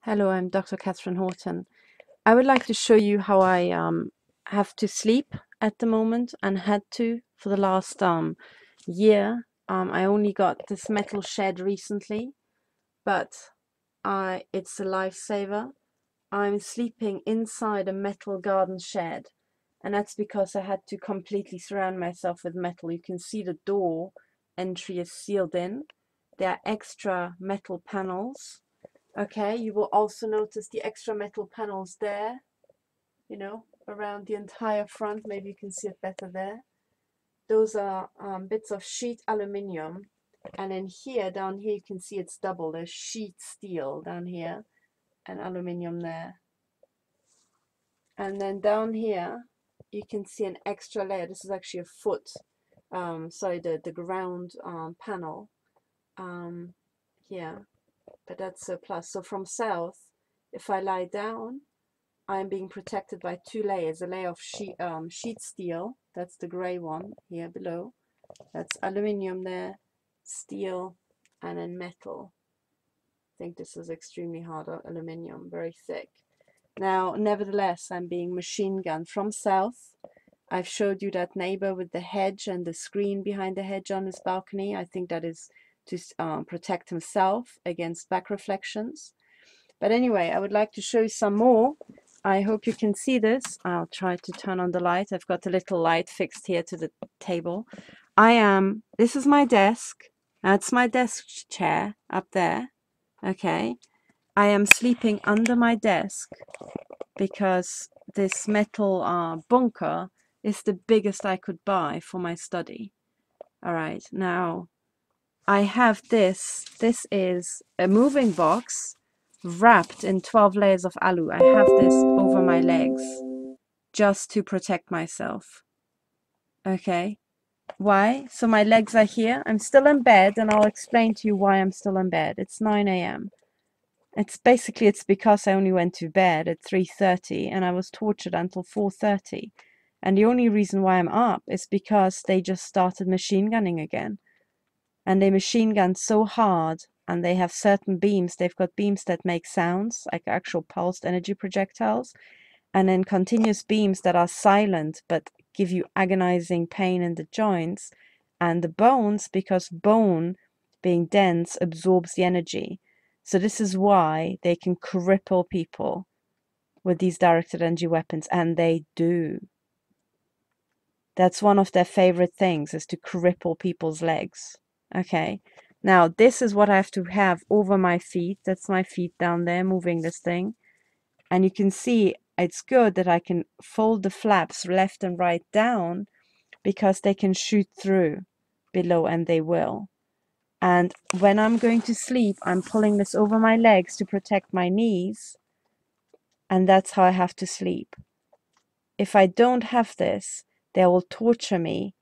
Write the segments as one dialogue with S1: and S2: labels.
S1: Hello, I'm Dr. Catherine Horton. I would like to show you how I have to sleep at the moment and had to for the last year. I only got this metal shed recently, but it's a lifesaver. I'm sleeping inside a metal garden shed, and that's because I had to completely surround myself with metal. You can see the door entry is sealed in. There are extra metal panels. Okay, you will also notice the extra metal panels there, around the entire front. Maybe you can see it better there. Those are bits of sheet aluminium. And then here, down here, you can see it's double. There's sheet steel down here and aluminium there. And then down here, you can see an extra layer. This is actually a foot, sorry, the ground panel here. But that's a plus. So from south, if I lie down, I'm being protected by two layers. A layer of sheet steel, that's the gray one here below. That's aluminium there, steel, and then metal. I think this is extremely hard aluminium, very thick. Now, nevertheless, I'm being machine gunned from south. I've showed you that neighbor with the hedge and the screen behind the hedge on his balcony. I think that is to protect himself against back reflections. But anyway, I would like to show you some more. I hope you can see this. I'll try to turn on the light. I've got a little light fixed here to the table. This is my desk. That's my desk chair up there. Okay. I am sleeping under my desk because this metal bunker is the biggest I could buy for my study. All right. Now, I have this. This is a moving box wrapped in 12 layers of alu. I have this over my legs just to protect myself. Okay. Why? So my legs are here. I'm still in bed, and I'll explain to you why I'm still in bed. It's 9 a.m. It's because I only went to bed at 3:30 and I was tortured until 4:30. And the only reason why I'm up is because they just started machine gunning again. And they machine gun so hard, and they have certain beams. They've got beams that make sounds, like actual pulsed energy projectiles, and then continuous beams that are silent but give you agonizing pain in the joints and the bones, because bone, being dense, absorbs the energy. So this is why they can cripple people with these directed energy weapons, and they do. That's one of their favorite things, is to cripple people's legs. Okay. Now, this is what I have to have over my feet. That's my feet down there moving this thing. And you can see it's good that I can fold the flaps left and right down because they can shoot through below, and they will. And when I'm going to sleep, I'm pulling this over my legs to protect my knees. And that's how I have to sleep. If I don't have this, they will torture me.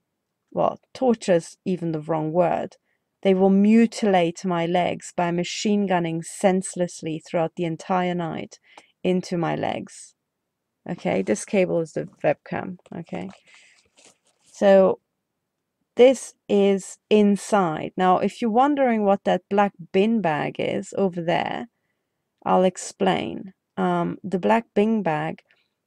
S1: Well, torture is even the wrong word. They will mutilate my legs by machine gunning senselessly throughout the entire night into my legs. Okay, this cable is the webcam. Okay, so this is inside. Now, if you're wondering what that black bin bag is over there, I'll explain. The black bin bag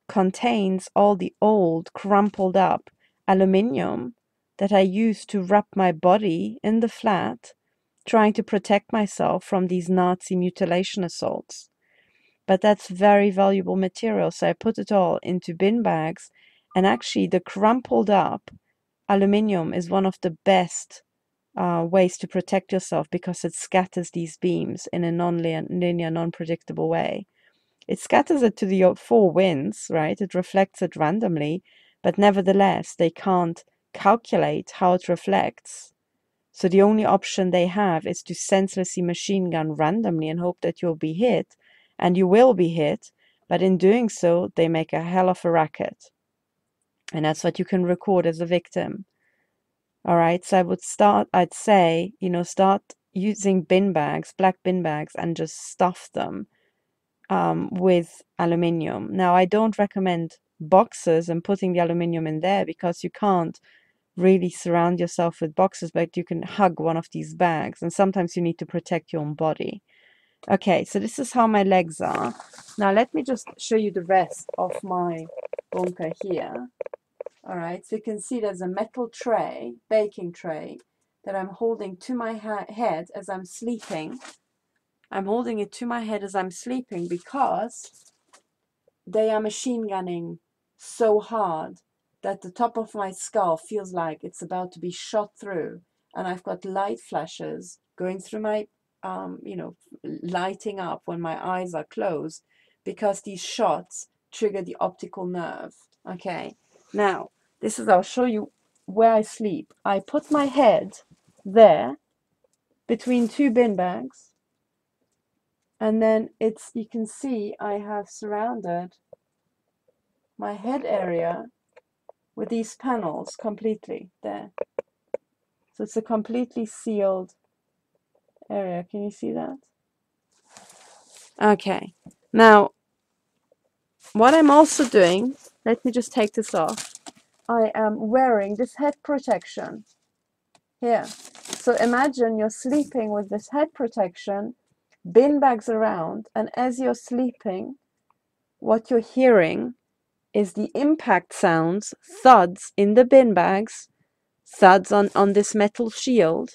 S1: contains all the old, crumpled up aluminium that I used to wrap my body in the flat, trying to protect myself from these Nazi mutilation assaults. But that's very valuable material, so I put it all into bin bags. And actually, the crumpled up aluminium is one of the best ways to protect yourself, because it scatters these beams in a non-linear, non-predictable way. It scatters it to the four winds, right? It reflects it randomly, but nevertheless, they can't calculate how it reflects. So the only option they have is to senselessly machine gun randomly and hope that you'll be hit, and you will be hit, but in doing so, they make a hell of a racket. And that's what you can record as a victim. All right, so I'd say, start using bin bags, black bin bags, and just stuff them with aluminium. Now, I don't recommend boxes and putting the aluminium in there, because you can't really surround yourself with boxes, but you can hug one of these bags, and sometimes you need to protect your own body. Okay, so this is how my legs are. Now let me just show you the rest of my bunker here. All right, so you can see there's a metal tray, baking tray, that I'm holding to my head as I'm sleeping. I'm holding it to my head as I'm sleeping because they are machine gunning so hard that the top of my skull feels like it's about to be shot through. And I've got light flashes going through my, lighting up when my eyes are closed because these shots trigger the optical nerve. Okay, now this is, I'll show you where I sleep. I put my head there between two bin bags, and then you can see I have surrounded my head area with these panels completely there. So it's a completely sealed area. Can you see that? Okay. Now, what I'm also doing, let me just take this off. I am wearing this head protection here. So imagine you're sleeping with this head protection, bin bags around, and as you're sleeping, what you're hearing is the impact sounds, thuds in the bin bags, thuds on this metal shield.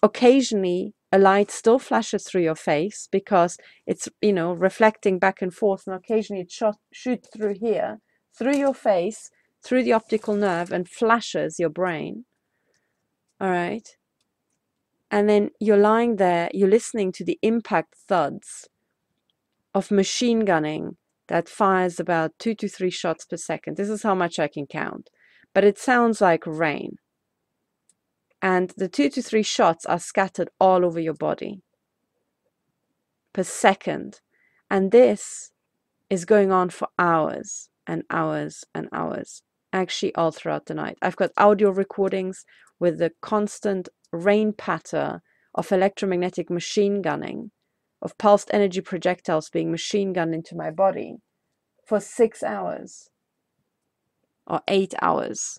S1: Occasionally, a light still flashes through your face because it's, reflecting back and forth, and occasionally it shoots through here, through your face, through the optical nerve, and flashes your brain. All right. And then you're lying there, you're listening to the impact thuds of machine gunning that fires about 2 to 3 shots per second. This is how much I can count. But it sounds like rain. And the 2 to 3 shots are scattered all over your body per second. And this is going on for hours and hours and hours, actually all throughout the night. I've got audio recordings with the constant rain patter of electromagnetic machine gunning, of pulsed energy projectiles being machine gunned into my body for 6 hours or 8 hours.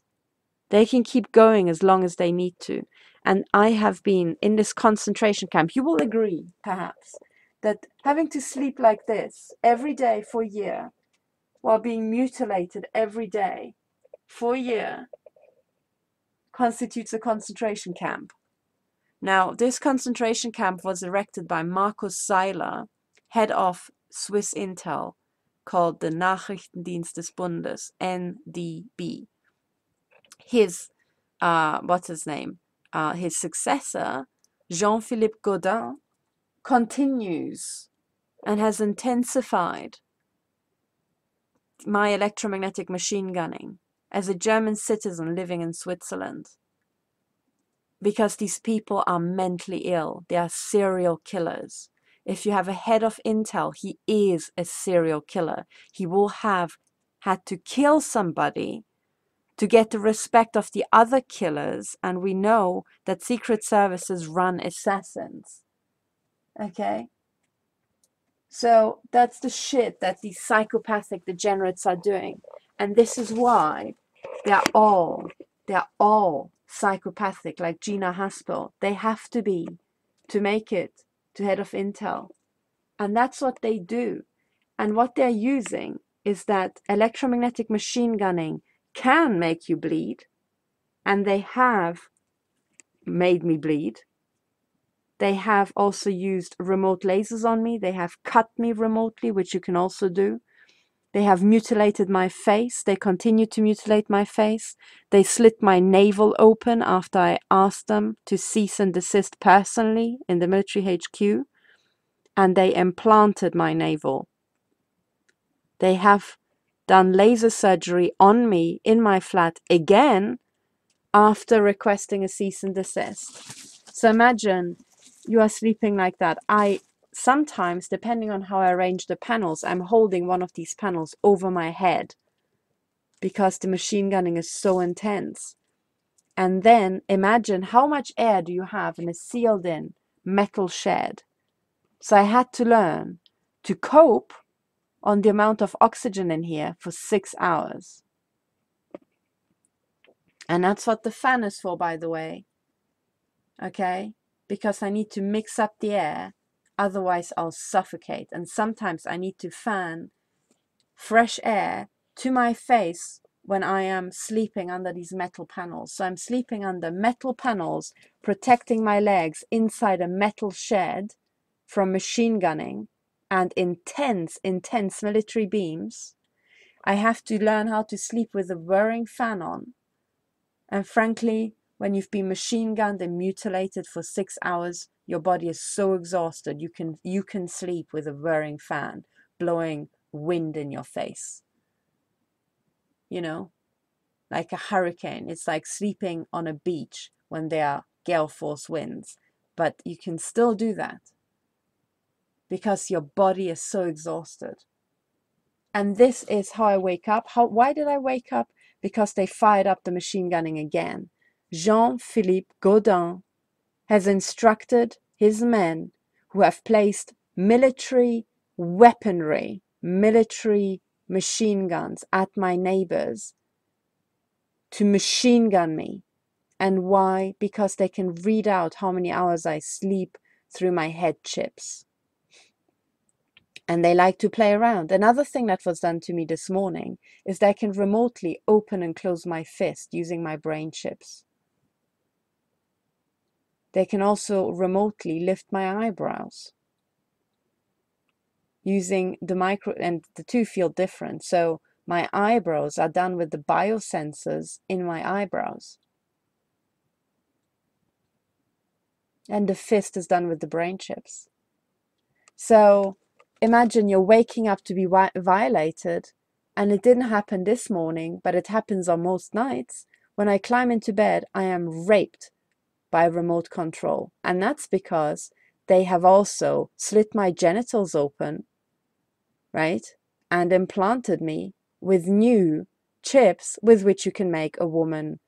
S1: They can keep going as long as they need to. And I have been in this concentration camp. You will agree, perhaps, that having to sleep like this every day for a year, while being mutilated every day for a year, constitutes a concentration camp. Now, this concentration camp was erected by Markus Seiler, head of Swiss Intel, called the Nachrichtendienst des Bundes, NDB. His, what's his name? His successor, Jean-Philippe Gaudin, continues and has intensified my electromagnetic machine gunning as a German citizen living in Switzerland. Because these people are mentally ill. They are serial killers. If you have a head of intel, he is a serial killer. He will have had to kill somebody to get the respect of the other killers. And we know that secret services run assassins. Okay? So that's the shit that these psychopathic degenerates are doing. And this is why they're all psychopathic, like Gina Haspel. They have to be to make it to head of Intel. And that's what they do. And what they're using is that electromagnetic machine gunning can make you bleed. And they have made me bleed. They have also used remote lasers on me. They have cut me remotely, which you can also do. They have mutilated my face. They continue to mutilate my face. They slit my navel open after I asked them to cease and desist personally in the military HQ. And they implanted my navel. They have done laser surgery on me in my flat again after requesting a cease and desist. So imagine you are sleeping like that. Sometimes, depending on how I arrange the panels, I'm holding one of these panels over my head because the machine gunning is so intense. And then imagine how much air do you have in a sealed in metal shed. So I had to learn to cope on the amount of oxygen in here for 6 hours. And that's what the fan is for, by the way. Okay? Because I need to mix up the air Otherwise, I'll suffocate. And sometimes I need to fan fresh air to my face when I am sleeping under these metal panels. So I'm sleeping under metal panels, protecting my legs inside a metal shed from machine gunning and intense military beams. I have to learn how to sleep with a whirring fan on. And frankly, when you've been machine gunned and mutilated for 6 hours, your body is so exhausted, you can sleep with a whirring fan blowing wind in your face. You know, like a hurricane. It's like sleeping on a beach when there are gale force winds. But you can still do that because your body is so exhausted. And this is how I wake up. Why did I wake up? Because they fired up the machine gunning again. Jean-Philippe Gaudin has instructed his men who have placed military weaponry, military machine guns at my neighbors to machine gun me. And why? Because they can read out how many hours I sleep through my head chips. And they like to play around. Another thing that was done to me this morning is they can remotely open and close my fist using my brain chips. They can also remotely lift my eyebrows using the micro, and the two feel different. So my eyebrows are done with the biosensors in my eyebrows. And the fist is done with the brain chips. So imagine you're waking up to be violated, and it didn't happen this morning, but it happens on most nights. When I climb into bed, I am raped by remote control. And that's because they have also slit my genitals open, right? And implanted me with new chips with which you can make a woman,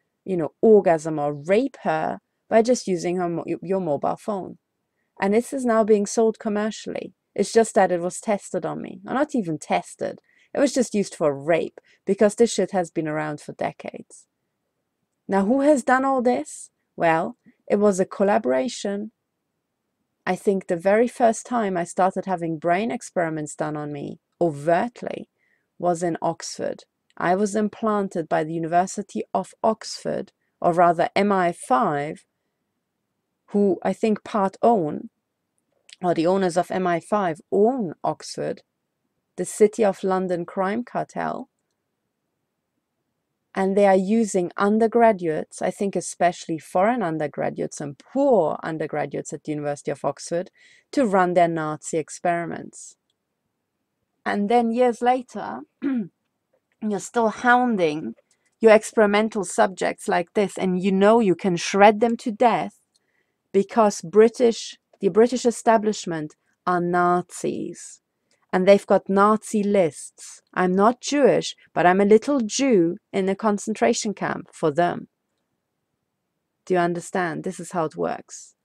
S1: orgasm or rape her by just using your mobile phone. And this is now being sold commercially. It's just that it was tested on me. Or not even tested. It was just used for rape because this shit has been around for decades. Now, who has done all this? Well, it was a collaboration. I think the very first time I started having brain experiments done on me overtly was in Oxford. I was implanted by the University of Oxford, or rather MI5, who I think part own, or the owners of MI5 own Oxford, the City of London crime cartel, and they are using undergraduates, I think especially foreign undergraduates and poor undergraduates at the University of Oxford, to run their Nazi experiments. And then years later, you're still hounding your experimental subjects like this, and you can shred them to death because the British establishment are Nazis. And they've got Nazi lists. I'm not Jewish, but I'm a little Jew in a concentration camp for them. Do you understand? This is how it works.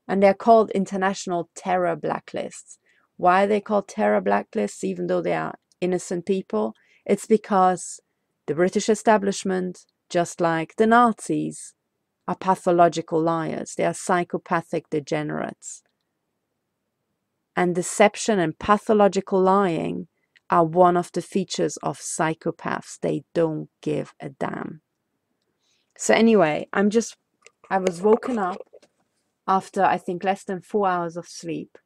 S1: And they're called international terror blacklists. Why are they called terror blacklists, even though they are innocent people? It's because the British establishment, just like the Nazis, are pathological liars. They are psychopathic degenerates. And deception and pathological lying are one of the features of psychopaths. They don't give a damn. So anyway, I was woken up after, I think, less than 4 hours of sleep.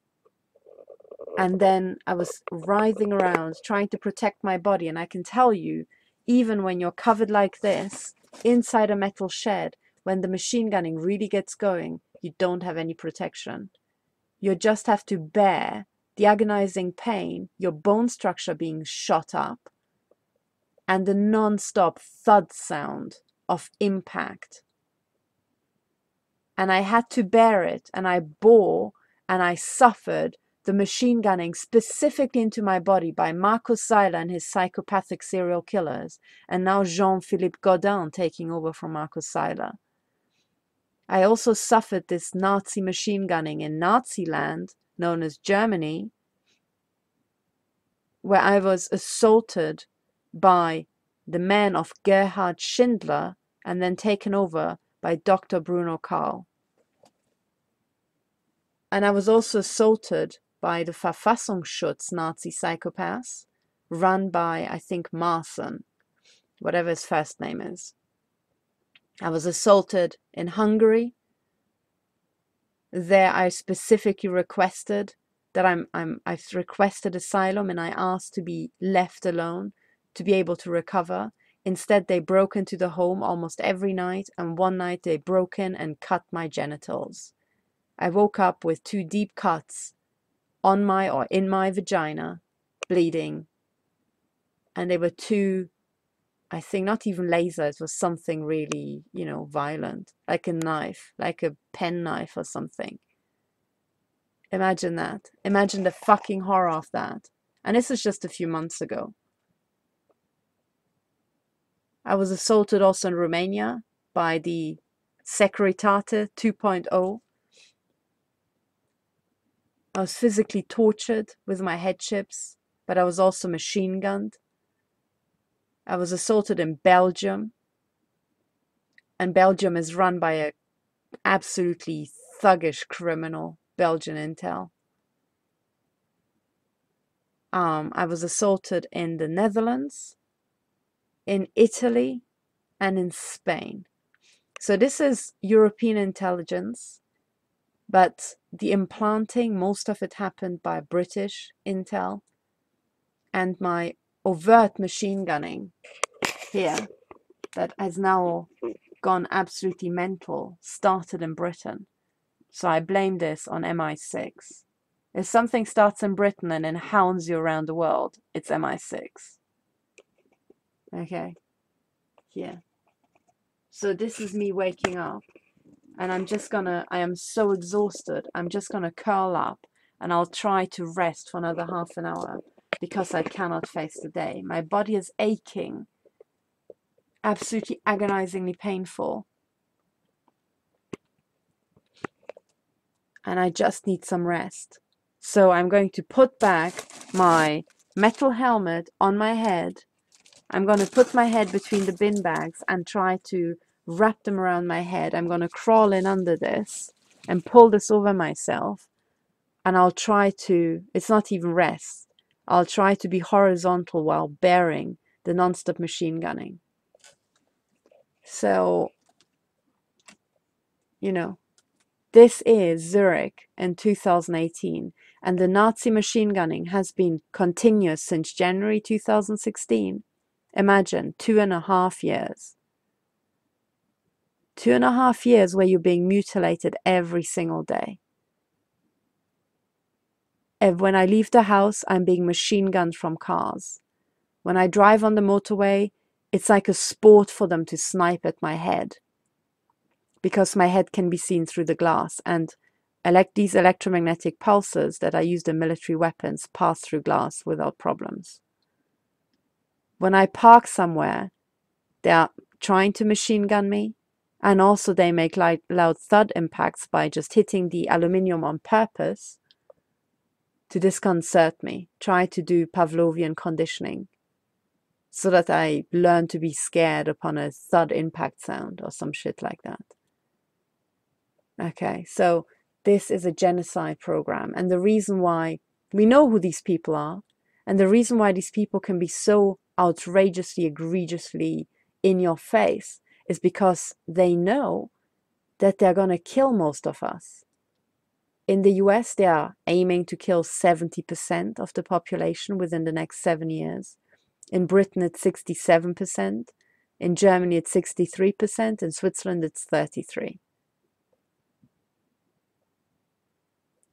S1: And then I was writhing around, trying to protect my body. And I can tell you, even when you're covered like this, inside a metal shed, when the machine gunning really gets going, you don't have any protection. You just have to bear the agonizing pain, your bone structure being shot up, and the non-stop thud sound of impact. And I had to bear it, and I bore and I suffered the machine gunning specifically into my body by Marcus Seiler and his psychopathic serial killers, and now Jean-Philippe Gaudin taking over from Marcus Seiler. I also suffered this Nazi machine gunning in Nazi land, known as Germany, where I was assaulted by the men of Gerhard Schindler and then taken over by Dr. Bruno Karl. And I was also assaulted by the Verfassungsschutz Nazi psychopaths, run by, I think, Marson, whatever his first name is. I was assaulted in Hungary. There I specifically requested that I've requested asylum, and I asked to be left alone to be able to recover. Instead, they broke into the home almost every night, and one night they broke in and cut my genitals. I woke up with 2 deep cuts on my or in my vagina, bleeding, and they were 2, I think not even lasers, it was something really, you know, violent, like a knife, like a pen knife or something. Imagine that. Imagine the fucking horror of that. And this is just a few months ago. I was assaulted also in Romania by the Securitate 2.0. I was physically tortured with my headships, but I was also machine gunned. I was assaulted in Belgium, and Belgium is run by a absolutely thuggish criminal, Belgian intel. I was assaulted in the Netherlands, in Italy, and in Spain. So this is European intelligence, but the implanting, most of it happened by British intel, and my overt machine gunning here that has now gone absolutely mental started in Britain. So I blame this on MI6. If something starts in Britain and then hounds you around the world, it's MI6. Okay, here. So this is me waking up, and I am so exhausted, I'm just gonna curl up and I'll try to rest for another half an hour because I cannot face the day. My body is aching, absolutely agonizingly painful. And I just need some rest. So I'm going to put back my metal helmet on my head. I'm going to put my head between the bin bags and try to wrap them around my head. I'm going to crawl in under this and pull this over myself. And I'll try to, it's not even rest, I'll try to be horizontal while bearing the non-stop machine gunning. So, you know, this is Zurich in 2018, and the Nazi machine gunning has been continuous since January 2016. Imagine 2.5 years. 2.5 years where you're being mutilated every single day. And when I leave the house, I'm being machine gunned from cars. When I drive on the motorway, it's like a sport for them to snipe at my head, because my head can be seen through the glass, and these electromagnetic pulses that are used in military weapons pass through glass without problems. When I park somewhere, they are trying to machine gun me, and also they make loud thud impacts by just hitting the aluminium on purpose to disconcert me, try to do Pavlovian conditioning, so that I learn to be scared upon a thud impact sound or some shit like that. Okay, so this is a genocide program, and the reason why we know who these people are, and the reason why these people can be so outrageously, egregiously in your face is because they know that they're going to kill most of us. In the US, they are aiming to kill 70% of the population within the next 7 years. In Britain, it's 67%. In Germany, it's 63%. In Switzerland, it's 33%.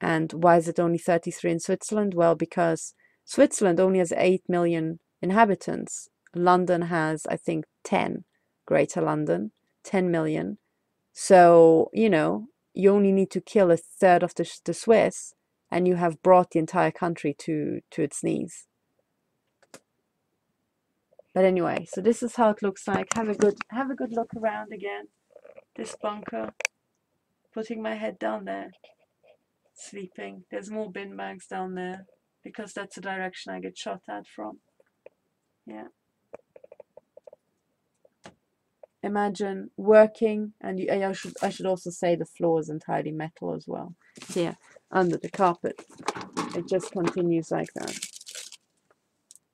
S1: And why is it only 33 in Switzerland? Well, because Switzerland only has 8 million inhabitants. London has, I think, 10, Greater London, 10 million. So, you know, you only need to kill a third of the Swiss, and you have brought the entire country to its knees. But anyway, so this is how it looks like. Have a good look around again. This bunker. Putting my head down there. Sleeping. There's more bin bags down there, because that's the direction I get shot at from. Yeah. Imagine working, and I should also say the floor is entirely metal as well. Here, under the carpet. It just continues like that.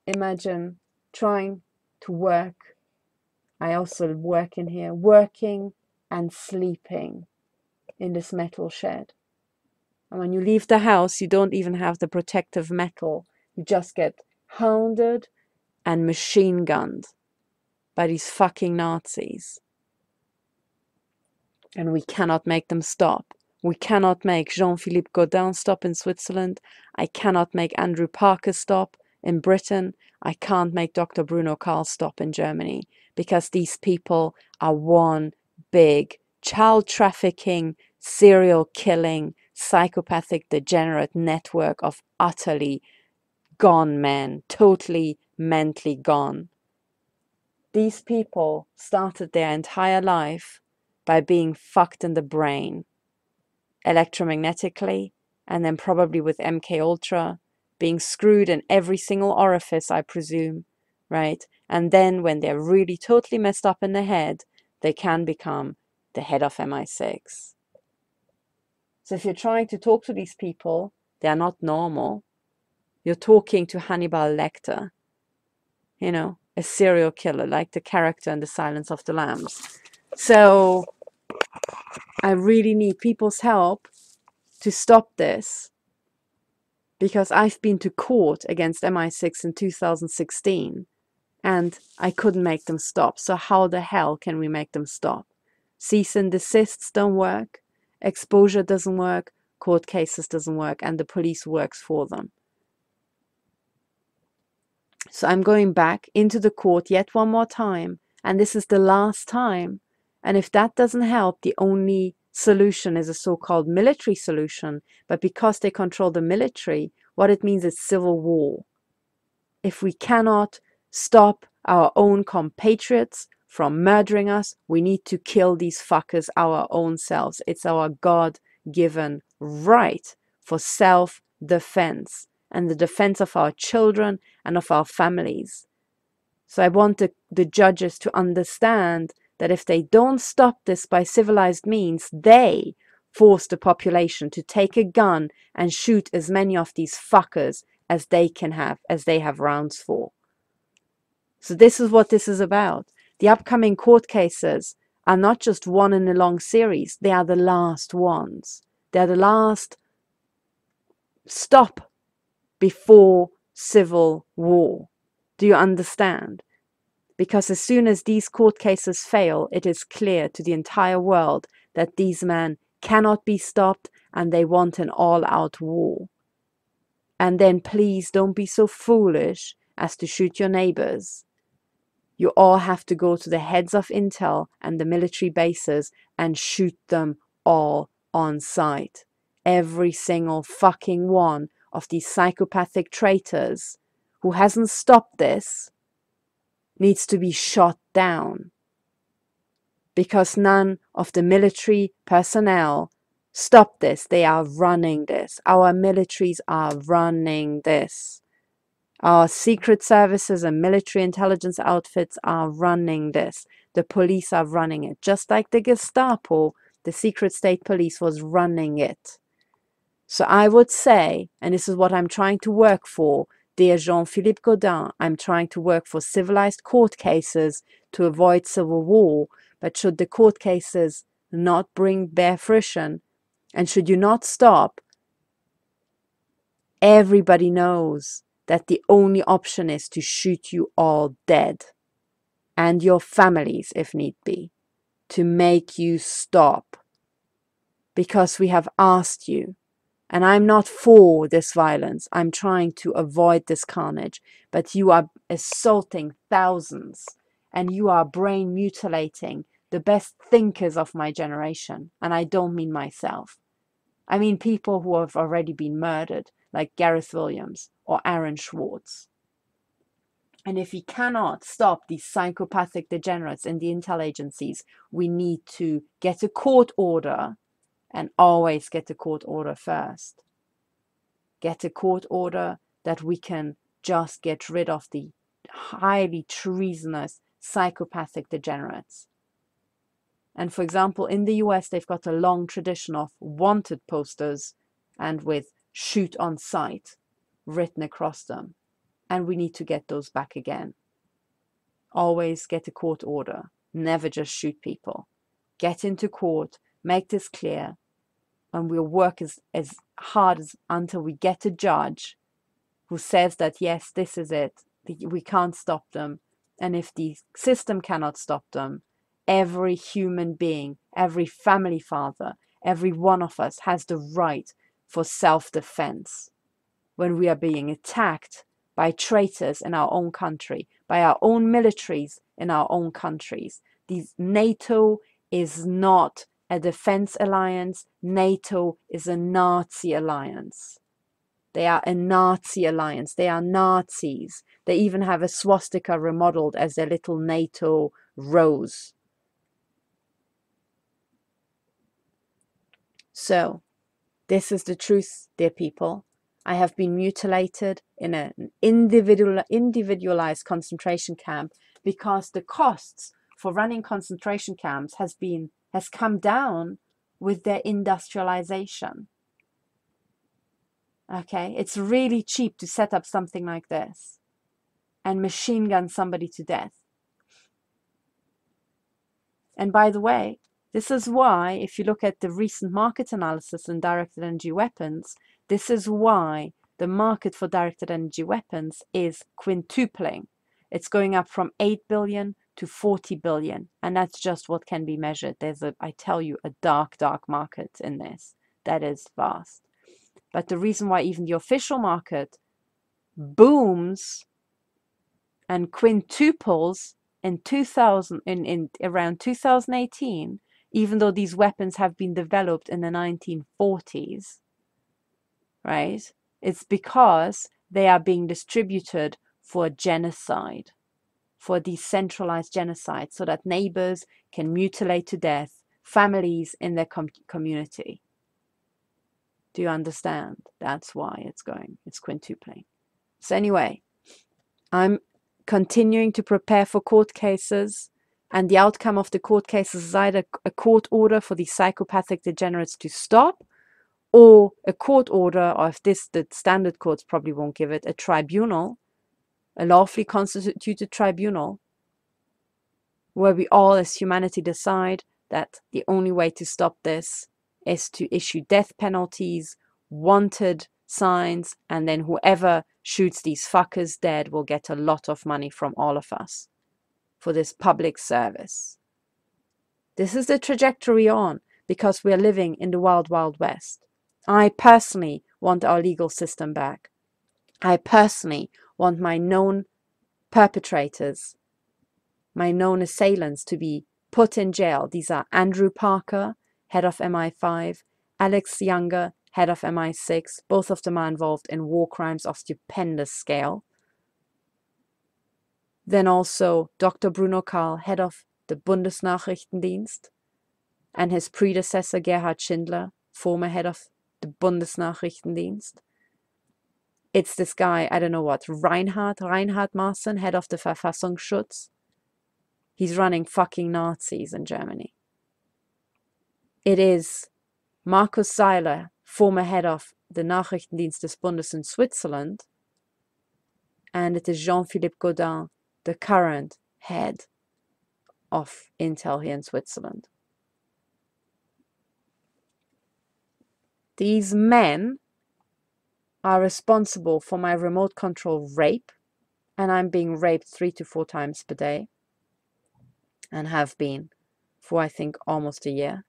S1: Imagine trying to work. I also work in here, working and sleeping in this metal shed. And when you leave the house, you don't even have the protective metal. You just get hounded and machine gunned by these fucking Nazis. And we cannot make them stop. We cannot make Jean-Philippe Gaudin stop in Switzerland. I cannot make Andrew Parker stop in Britain. I can't make Dr. Bruno Karl stop in Germany, because these people are one big child trafficking, serial killing, psychopathic, degenerate network of utterly gone men, totally mentally gone. These people started their entire life by being fucked in the brain, electromagnetically, and then probably with MK Ultra, being screwed in every single orifice, I presume, right? And then when they're really totally messed up in the head, they can become the head of MI6. So if you're trying to talk to these people, they are not normal. You're talking to Hannibal Lecter, you know, a serial killer, like the character in The Silence of the Lambs. So I really need people's help to stop this, because I've been to court against MI6 in 2016 and I couldn't make them stop. So how the hell can we make them stop? Cease and desists don't work, exposure doesn't work, court cases doesn't work, and the police works for them. So I'm going back into the court yet one more time, and this is the last time. And if that doesn't help, the only solution is a so-called military solution. But because they control the military, what it means is civil war. If we cannot stop our own compatriots from murdering us, we need to kill these fuckers our own selves. It's our God-given right for self-defense and the defense of our children and of our families. So I want the judges to understand that if they don't stop this by civilized means, they force the population to take a gun and shoot as many of these fuckers as they have rounds for. So this is what this is about. The upcoming court cases are not just one in a long series. They are the last ones. They are the last stop before civil war. Do you understand? Because as soon as these court cases fail, it is clear to the entire world that these men cannot be stopped and they want an all-out war. And then please don't be so foolish as to shoot your neighbors. You all have to go to the heads of intel and the military bases and shoot them all on sight. Every single fucking one of these psychopathic traitors who hasn't stopped this needs to be shot down, because none of the military personnel stop this. They are running this. Our militaries are running this. Our secret services and military intelligence outfits are running this. The police are running it. Just like the Gestapo, the secret state police was running it. So I would say, and this is what I'm trying to work for, dear Jean-Philippe Gaudin, I'm trying to work for civilized court cases to avoid civil war. But should the court cases not bear fruition, and should you not stop, everybody knows that the only option is to shoot you all dead, and your families if need be, to make you stop. Because we have asked you. And I'm not for this violence. I'm trying to avoid this carnage. But you are assaulting thousands. And you are brain mutilating the best thinkers of my generation. And I don't mean myself. I mean people who have already been murdered, like Gareth Williams or Aaron Swartz. And if we cannot stop these psychopathic degenerates in the intel agencies, we need to get a court order. And always get a court order first. Get a court order that we can just get rid of the highly treasonous psychopathic degenerates. And for example, in the US, they've got a long tradition of wanted posters and with shoot on sight written across them. And we need to get those back again. Always get a court order. Never just shoot people. Get into court, make this clear, and we'll work as hard as until we get a judge who says that, yes, this is it. We can't stop them. And if the system cannot stop them, every human being, every family father, every one of us has the right for self-defense when we are being attacked by traitors in our own country, by our own militaries in our own countries. NATO is not a defense alliance. NATO is a Nazi alliance. They are a Nazi alliance. They are Nazis. They even have a swastika remodeled as their little NATO rose. So, this is the truth, dear people. I have been mutilated in an individualized concentration camp because the costs for running concentration camps has come down with their industrialization. Okay, it's really cheap to set up something like this and machine gun somebody to death. And by the way, this is why, if you look at the recent market analysis in directed energy weapons, this is why the market for directed energy weapons is quintupling. It's going up from 8 billion to 40 billion. And that's just what can be measured. There's I tell you, a dark, dark market in this. That is vast. But the reason why even the official market booms and quintuples in around 2018, even though these weapons have been developed in the 1940s, right? It's because they are being distributed for genocide, for decentralized genocide, so that neighbors can mutilate to death families in their community. Do you understand? That's why it's quintupling. So anyway, I'm continuing to prepare for court cases, and the outcome of the court cases is either a court order for these psychopathic degenerates to stop, or a court order, or if the standard courts probably won't give it, a tribunal, a lawfully constituted tribunal, where we all as humanity decide that the only way to stop this is to issue death penalties, wanted signs, and then whoever shoots these fuckers dead will get a lot of money from all of us for this public service. This is the trajectory on, because we are living in the wild, wild west. I personally want our legal system back. I personally want my known perpetrators, my known assailants, to be put in jail. These are Andrew Parker, head of MI5, Alex Younger, head of MI6. Both of them are involved in war crimes of stupendous scale. Then also Dr. Bruno Karl, head of the Bundesnachrichtendienst, and his predecessor Gerhard Schindler, former head of the Bundesnachrichtendienst. It's this guy, I don't know what, Reinhard Maaßen, head of the Verfassungsschutz. He's running fucking Nazis in Germany. It is Markus Seiler, former head of the Nachrichtendienst des Bundes in Switzerland. And it is Jean-Philippe Gaudin, the current head of Intel here in Switzerland. These men are responsible for my remote control rape, and I'm being raped 3 to 4 times per day, and have been for, I think, almost a year.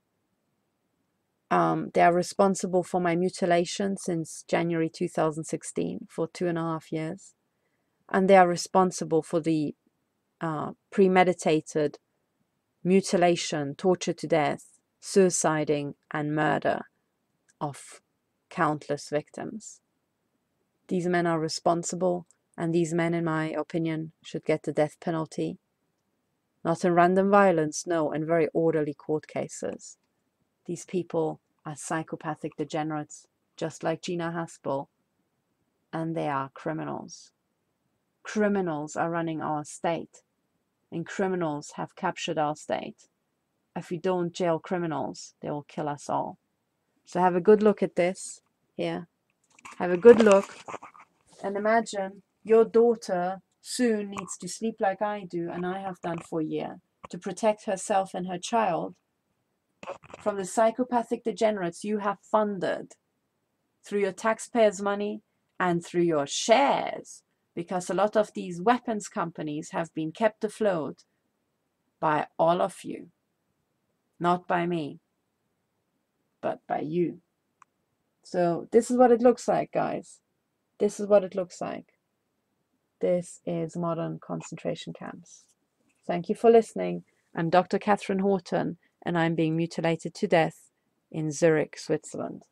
S1: They are responsible for my mutilation since January 2016 for 2.5 years. And they are responsible for the premeditated mutilation, torture to death, suiciding, and murder of countless victims. These men are responsible, and these men, in my opinion, should get the death penalty. Not in random violence, no, in very orderly court cases. These people are psychopathic degenerates, just like Gina Haspel, and they are criminals. Criminals are running our state, and criminals have captured our state. If we don't jail criminals, they will kill us all. So have a good look at this. Here, have a good look, and imagine your daughter soon needs to sleep like I do, and I have done for a year, to protect herself and her child from the psychopathic degenerates you have funded through your taxpayers' money and through your shares, because a lot of these weapons companies have been kept afloat by all of you. Not by me, but by you. So this is what it looks like, guys. This is what it looks like. This is modern concentration camps. Thank you for listening. I'm Dr. Catherine Horton, and I'm being mutilated to death in Zurich, Switzerland.